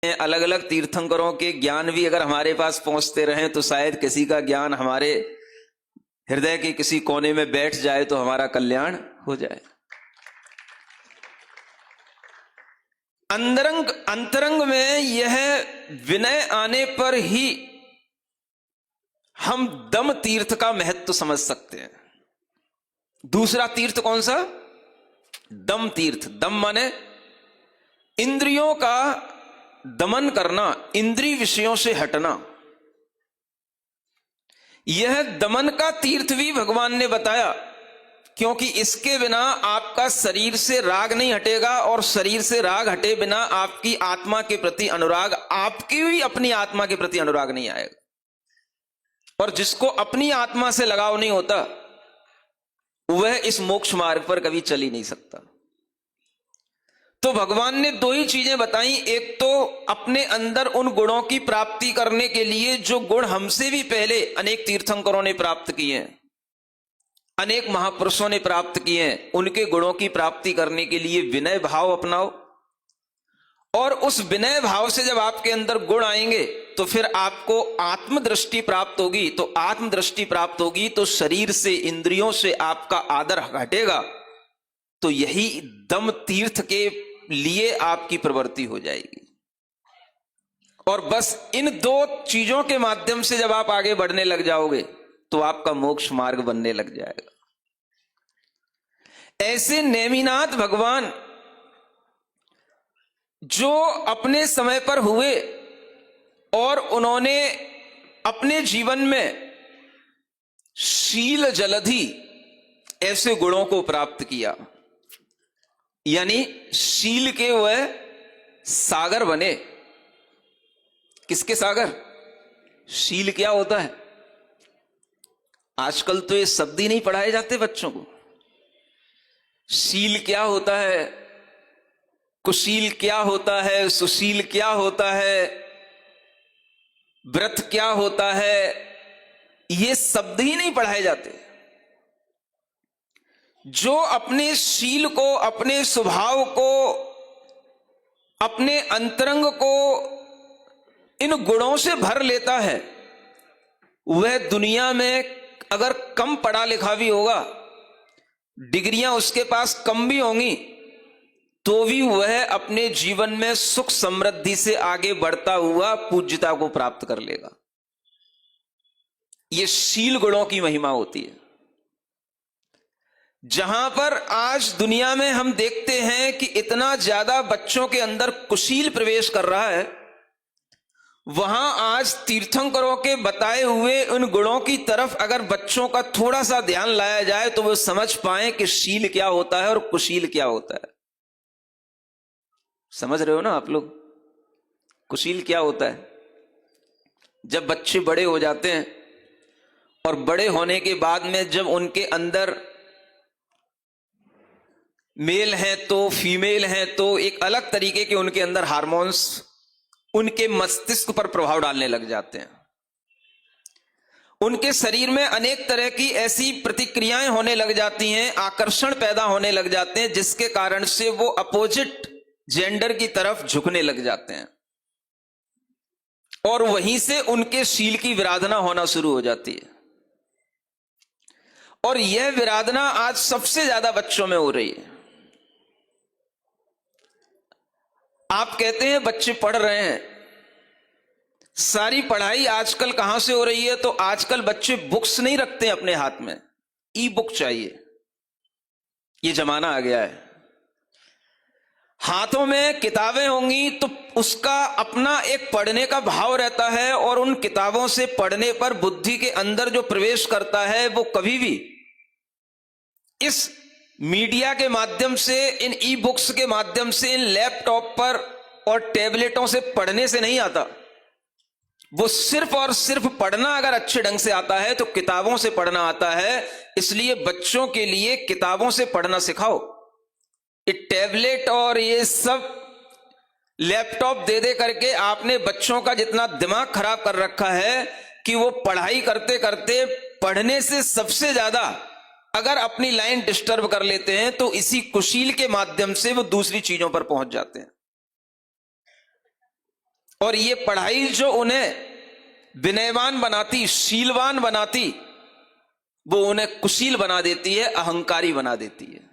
अलग अलग तीर्थंकरों के ज्ञान भी अगर हमारे पास पहुंचते रहें तो शायद किसी का ज्ञान हमारे हृदय के किसी कोने में बैठ जाए तो हमारा कल्याण हो जाए। अंतरंग में यह विनय आने पर ही हम दम तीर्थ का महत्व समझ सकते हैं। दूसरा तीर्थ कौन सा? दम तीर्थ। दम माने इंद्रियों का दमन करना, इंद्रिय विषयों से हटना। यह दमन का तीर्थ भी भगवान ने बताया, क्योंकि इसके बिना आपका शरीर से राग नहीं हटेगा, और शरीर से राग हटे बिना आपकी आत्मा के प्रति अनुराग, आपकी भी अपनी आत्मा के प्रति अनुराग नहीं आएगा। और जिसको अपनी आत्मा से लगाव नहीं होता वह इस मोक्ष मार्ग पर कभी चल ही नहीं सकता। तो भगवान ने दो ही चीजें बताई। एक तो अपने अंदर उन गुणों की प्राप्ति करने के लिए जो गुण हमसे भी पहले अनेक तीर्थंकरों ने प्राप्त किए हैं, अनेक महापुरुषों ने प्राप्त किए हैं, उनके गुणों की प्राप्ति करने के लिए विनय भाव अपनाओ। और उस विनय भाव से जब आपके अंदर गुण आएंगे तो फिर आपको आत्मदृष्टि प्राप्त होगी। तो आत्मदृष्टि प्राप्त होगी तो शरीर से, इंद्रियों से आपका आदर हटेगा। तो यही दम तीर्थ के लिए आपकी प्रवृत्ति हो जाएगी। और बस इन दो चीजों के माध्यम से जब आप आगे बढ़ने लग जाओगे तो आपका मोक्ष मार्ग बनने लग जाएगा। ऐसे नेमिनाथ भगवान जो अपने समय पर हुए और उन्होंने अपने जीवन में शील जलधि ऐसे गुणों को प्राप्त किया, यानी शील के वह सागर बने। किसके सागर? शील क्या होता है? आजकल तो ये शब्द ही नहीं पढ़ाए जाते बच्चों को। शील क्या होता है, कुशील क्या होता है, सुशील क्या होता है, व्रत क्या होता है, ये शब्द ही नहीं पढ़ाए जाते। जो अपने शील को, अपने स्वभाव को, अपने अंतरंग को इन गुणों से भर लेता है, वह दुनिया में अगर कम पढ़ा लिखा भी होगा, डिग्रियां उसके पास कम भी होंगी, तो भी वह अपने जीवन में सुख समृद्धि से आगे बढ़ता हुआ पूज्यता को प्राप्त कर लेगा। यह शील गुणों की महिमा होती है। जहां पर आज दुनिया में हम देखते हैं कि इतना ज्यादा बच्चों के अंदर कुशील प्रवेश कर रहा है, वहां आज तीर्थंकरों के बताए हुए उन गुणों की तरफ अगर बच्चों का थोड़ा सा ध्यान लाया जाए तो वो समझ पाए कि शील क्या होता है और कुशील क्या होता है। समझ रहे हो ना आप लोग? कुशील क्या होता है? जब बच्चे बड़े हो जाते हैं और बड़े होने के बाद में जब उनके अंदर मेल है तो फीमेल है तो एक अलग तरीके के उनके अंदर हार्मोन्स उनके मस्तिष्क पर प्रभाव डालने लग जाते हैं। उनके शरीर में अनेक तरह की ऐसी प्रतिक्रियाएं होने लग जाती हैं, आकर्षण पैदा होने लग जाते हैं, जिसके कारण से वो अपोजिट जेंडर की तरफ झुकने लग जाते हैं और वहीं से उनके शील की विराधना होना शुरू हो जाती है। और यह विराधना आज सबसे ज्यादा बच्चों में हो रही है। आप कहते हैं बच्चे पढ़ रहे हैं, सारी पढ़ाई आजकल कहां से हो रही है? तो आजकल बच्चे बुक्स नहीं रखते अपने हाथ में, ई बुक चाहिए। ये जमाना आ गया है। हाथों में किताबें होंगी तो उसका अपना एक पढ़ने का भाव रहता है, और उन किताबों से पढ़ने पर बुद्धि के अंदर जो प्रवेश करता है वो कभी भी इस मीडिया के माध्यम से, इन ई बुक्स के माध्यम से, इन लैपटॉप पर और टैबलेटों से पढ़ने से नहीं आता। वो सिर्फ और सिर्फ पढ़ना अगर अच्छे ढंग से आता है तो किताबों से पढ़ना आता है। इसलिए बच्चों के लिए किताबों से पढ़ना सिखाओ। ये टैबलेट और ये सब लैपटॉप दे दे करके आपने बच्चों का जितना दिमाग खराब कर रखा है कि वो पढ़ाई करते करते पढ़ने से सबसे ज्यादा अगर अपनी लाइन डिस्टर्ब कर लेते हैं तो इसी कुशील के माध्यम से वो दूसरी चीजों पर पहुंच जाते हैं। और ये पढ़ाई जो उन्हें विनयवान बनाती, शीलवान बनाती, वो उन्हें कुशील बना देती है, अहंकारी बना देती है।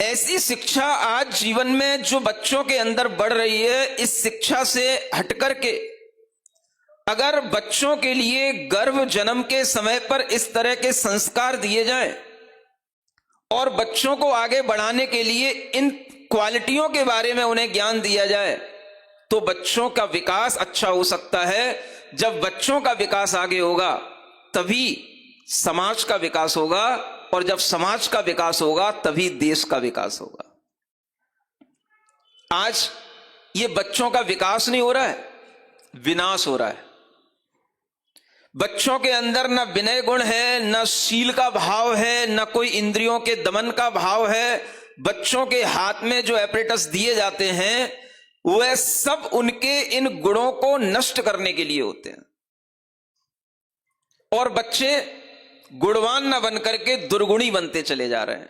ऐसी शिक्षा आज जीवन में जो बच्चों के अंदर बढ़ रही है, इस शिक्षा से हटकर के अगर बच्चों के लिए गर्भ जन्म के समय पर इस तरह के संस्कार दिए जाएं और बच्चों को आगे बढ़ाने के लिए इन क्वालिटियों के बारे में उन्हें ज्ञान दिया जाए, तो बच्चों का विकास अच्छा हो सकता है। जब बच्चों का विकास आगे होगा तभी समाज का विकास होगा, और जब समाज का विकास होगा तभी देश का विकास होगा। आज ये बच्चों का विकास नहीं हो रहा है, विनाश हो रहा है। बच्चों के अंदर न विनय गुण है, न शील का भाव है, न कोई इंद्रियों के दमन का भाव है। बच्चों के हाथ में जो एपरेटस दिए जाते हैं वह सब उनके इन गुणों को नष्ट करने के लिए होते हैं, और बच्चे गुणवान न बनकर के दुर्गुणी बनते चले जा रहे हैं।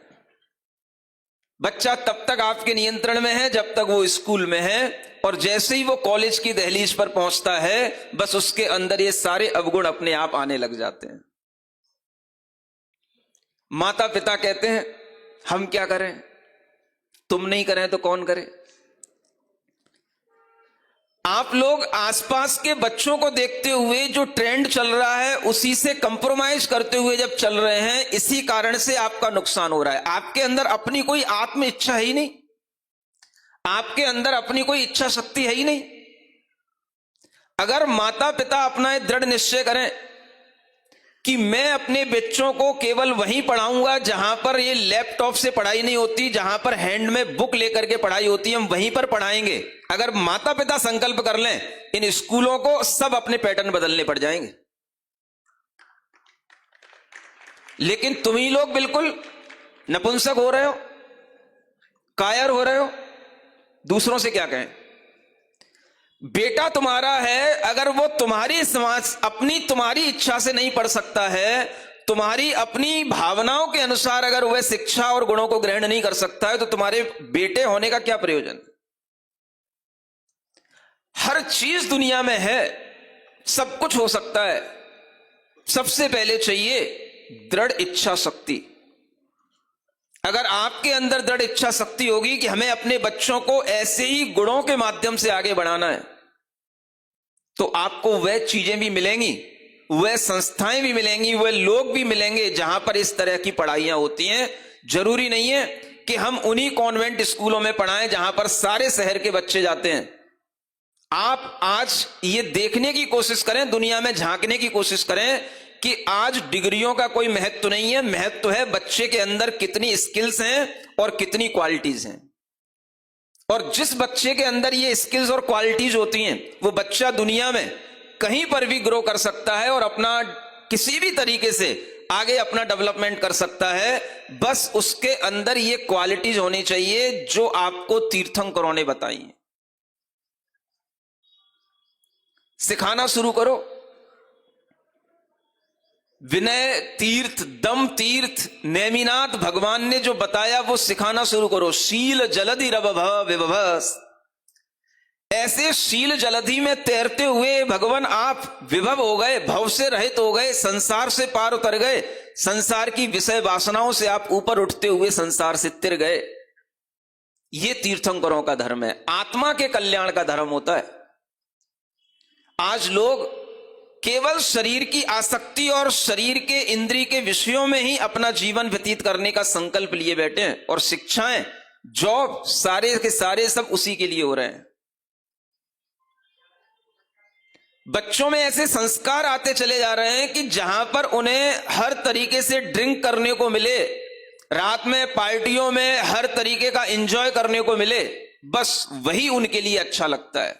बच्चा तब तक आपके नियंत्रण में है जब तक वो स्कूल में है, और जैसे ही वो कॉलेज की दहलीज पर पहुंचता है, बस उसके अंदर ये सारे अवगुण अपने आप आने लग जाते हैं। माता पिता कहते हैं हम क्या करें, तुम नहीं करें तो कौन करे। आप लोग आसपास के बच्चों को देखते हुए जो ट्रेंड चल रहा है उसी से कंप्रोमाइज करते हुए जब चल रहे हैं, इसी कारण से आपका नुकसान हो रहा है। आपके अंदर अपनी कोई आत्म इच्छा है ही नहीं, आपके अंदर अपनी कोई इच्छा शक्ति है ही नहीं। अगर माता पिता अपना दृढ़ निश्चय करें कि मैं अपने बच्चों को केवल वहीं पढ़ाऊंगा जहां पर ये लैपटॉप से पढ़ाई नहीं होती, जहां पर हैंड में बुक लेकर के पढ़ाई होती है, हम वहीं पर पढ़ाएंगे। अगर माता पिता संकल्प कर लें, इन स्कूलों को सब अपने पैटर्न बदलने पड़ जाएंगे। लेकिन तुम ही लोग बिल्कुल नपुंसक हो रहे हो, कायर हो रहे हो, दूसरों से क्या कहें। बेटा तुम्हारा है, अगर वो तुम्हारी अपनी तुम्हारी इच्छा से नहीं पढ़ सकता है, तुम्हारी अपनी भावनाओं के अनुसार अगर वह शिक्षा और गुणों को ग्रहण नहीं कर सकता है, तो तुम्हारे बेटे होने का क्या प्रयोजन। हर चीज दुनिया में है, सब कुछ हो सकता है। सबसे पहले चाहिए दृढ़ इच्छा शक्ति। अगर आपके अंदर दृढ़ इच्छा शक्ति होगी कि हमें अपने बच्चों को ऐसे ही गुणों के माध्यम से आगे बढ़ाना है, तो आपको वह चीजें भी मिलेंगी, वह संस्थाएं भी मिलेंगी, वह लोग भी मिलेंगे जहां पर इस तरह की पढ़ाइयां होती हैं। जरूरी नहीं है कि हम उन्हीं कॉन्वेंट स्कूलों में पढ़ाएं जहां पर सारे शहर के बच्चे जाते हैं। आप आज ये देखने की कोशिश करें, दुनिया में झांकने की कोशिश करें कि आज डिग्रियों का कोई महत्व नहीं है, महत्व है बच्चे के अंदर कितनी स्किल्स हैं और कितनी क्वालिटीज हैं। और जिस बच्चे के अंदर ये स्किल्स और क्वालिटीज होती हैं, वो बच्चा दुनिया में कहीं पर भी ग्रो कर सकता है और अपना किसी भी तरीके से आगे अपना डेवलपमेंट कर सकता है। बस उसके अंदर ये क्वालिटीज होनी चाहिए जो आपको तीर्थंकरों ने बताई हैं। सिखाना शुरू करो। विनय तीर्थ, दम तीर्थ, नेमिनाथ भगवान ने जो बताया वो सिखाना शुरू करो। शील जलधि रवभ विभवस, ऐसे शील जलधि में तैरते हुए भगवान आप विभव हो गए, भव से रहित हो गए, संसार से पार उतर गए, संसार की विषय वासनाओं से आप ऊपर उठते हुए संसार से तिर गए। ये तीर्थंकरों का धर्म है, आत्मा के कल्याण का धर्म होता है। आज लोग केवल शरीर की आसक्ति और शरीर के इंद्रिय के विषयों में ही अपना जीवन व्यतीत करने का संकल्प लिए बैठे हैं, और शिक्षाएं, जॉब, सारे के सारे सब उसी के लिए हो रहे हैं। बच्चों में ऐसे संस्कार आते चले जा रहे हैं कि जहां पर उन्हें हर तरीके से ड्रिंक करने को मिले, रात में पार्टियों में हर तरीके का एंजॉय करने को मिले, बस वही उनके लिए अच्छा लगता है,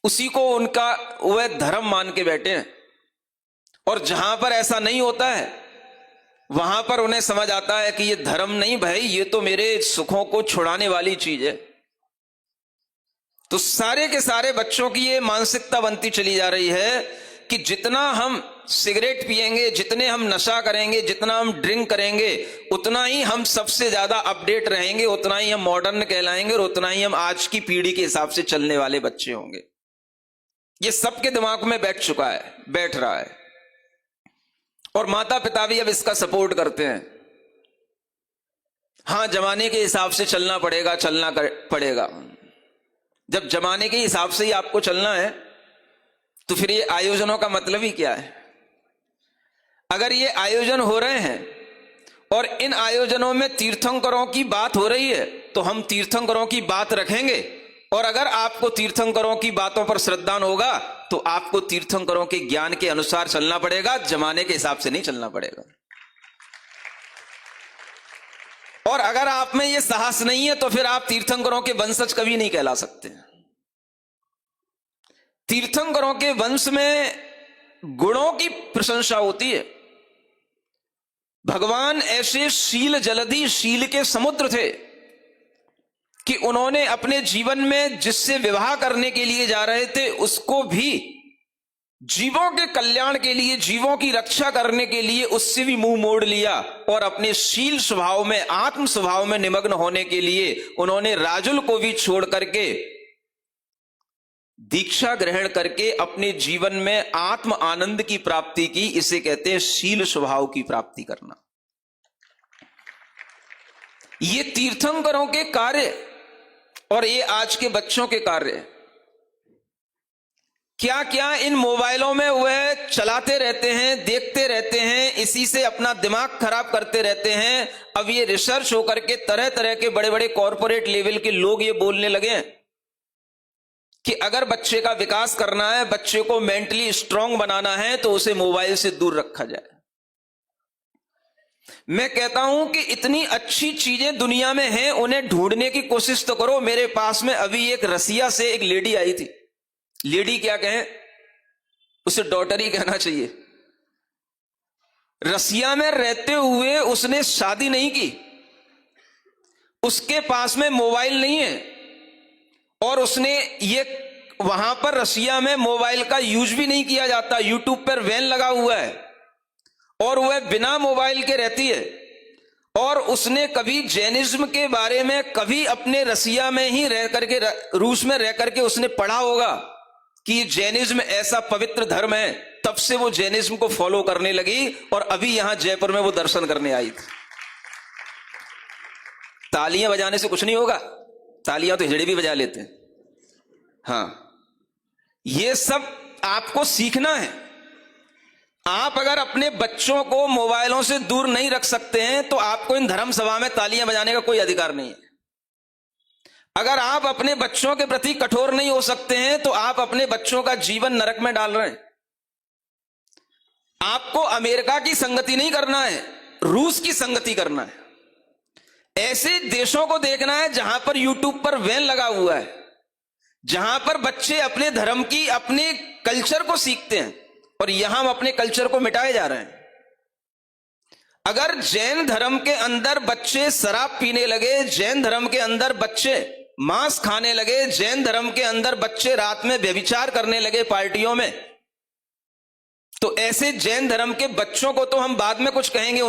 उसी को उनका वह धर्म मान के बैठे हैं। और जहां पर ऐसा नहीं होता है वहां पर उन्हें समझ आता है कि ये धर्म नहीं भाई, ये तो मेरे सुखों को छुड़ाने वाली चीज है। तो सारे के सारे बच्चों की ये मानसिकता बनती चली जा रही है कि जितना हम सिगरेट पिएंगे, जितने हम नशा करेंगे, जितना हम ड्रिंक करेंगे, उतना ही हम सबसे ज्यादा अपडेट रहेंगे, उतना ही हम मॉडर्न कहलाएंगे और उतना ही हम आज की पीढ़ी के हिसाब से चलने वाले बच्चे होंगे। ये सबके दिमाग में बैठ रहा है और माता पिता भी अब इसका सपोर्ट करते हैं। हां, जमाने के हिसाब से चलना पड़ेगा। जब जमाने के हिसाब से ही आपको चलना है तो फिर ये आयोजनों का मतलब ही क्या है? अगर ये आयोजन हो रहे हैं और इन आयोजनों में तीर्थंकरों की बात हो रही है तो हम तीर्थंकरों की बात रखेंगे, और अगर आपको तीर्थंकरों की बातों पर श्रद्धा होगा तो आपको तीर्थंकरों के ज्ञान के अनुसार चलना पड़ेगा, जमाने के हिसाब से नहीं चलना पड़ेगा। और अगर आप में यह साहस नहीं है तो फिर आप तीर्थंकरों के वंशज कभी नहीं कहला सकते। तीर्थंकरों के वंश में गुणों की प्रशंसा होती है। भगवान ऐसे शील जलधि, शील के समुद्र थे कि उन्होंने अपने जीवन में जिससे विवाह करने के लिए जा रहे थे उसको भी जीवों के कल्याण के लिए, जीवों की रक्षा करने के लिए उससे भी मुंह मोड़ लिया और अपने शील स्वभाव में, आत्म स्वभाव में निमग्न होने के लिए उन्होंने राजुल को भी छोड़ करके दीक्षा ग्रहण करके अपने जीवन में आत्म आनंद की प्राप्ति की। इसे कहते हैं शील स्वभाव की प्राप्ति करना। ये तीर्थंकरों के कार्य और ये आज के बच्चों के कार्य क्या क्या इन मोबाइलों में वह चलाते रहते हैं, देखते रहते हैं, इसी से अपना दिमाग खराब करते रहते हैं। अब ये रिसर्च होकर के तरह तरह के बड़े बड़े कॉरपोरेट लेवल के लोग ये बोलने लगे हैं कि अगर बच्चे का विकास करना है, बच्चे को मेंटली स्ट्रांग बनाना है तो उसे मोबाइल से दूर रखा जाए। मैं कहता हूं कि इतनी अच्छी चीजें दुनिया में हैं, उन्हें ढूंढने की कोशिश तो करो। मेरे पास में अभी एक रसिया से एक लेडी आई थी। लेडी क्या कहें, उसे डॉटर ही कहना चाहिए। रसिया में रहते हुए उसने शादी नहीं की, उसके पास में मोबाइल नहीं है और उसने ये वहां पर रसिया में मोबाइल का यूज भी नहीं किया जाता। यूट्यूब पर बैन लगा हुआ है और वह बिना मोबाइल के रहती है। और उसने कभी जैनिज्म के बारे में कभी अपने रसिया में ही रह करके, रूस में रह करके उसने पढ़ा होगा कि जैनिज्म ऐसा पवित्र धर्म है। तब से वो जैनिज्म को फॉलो करने लगी और अभी यहां जयपुर में वो दर्शन करने आई थी। तालियां बजाने से कुछ नहीं होगा, तालियां तो हिजड़े भी बजा लेते हैं। हां, ये सब आपको सीखना है। आप अगर अपने बच्चों को मोबाइलों से दूर नहीं रख सकते हैं तो आपको इन धर्म सभा में तालियां बजाने का कोई अधिकार नहीं है। अगर आप अपने बच्चों के प्रति कठोर नहीं हो सकते हैं तो आप अपने बच्चों का जीवन नरक में डाल रहे हैं। आपको अमेरिका की संगति नहीं करना है, रूस की संगति करना है। ऐसे देशों को देखना है जहां पर यूट्यूब पर बैन लगा हुआ है, जहां पर बच्चे अपने धर्म की, अपने कल्चर को सीखते हैं और यहां हम अपने कल्चर को मिटाए जा रहे हैं। अगर जैन धर्म के अंदर बच्चे शराब पीने लगे, जैन धर्म के अंदर बच्चे मांस खाने लगे, जैन धर्म के अंदर बच्चे रात में व्यभिचार करने लगे पार्टियों में, तो ऐसे जैन धर्म के बच्चों को तो हम बाद में कुछ कहेंगे,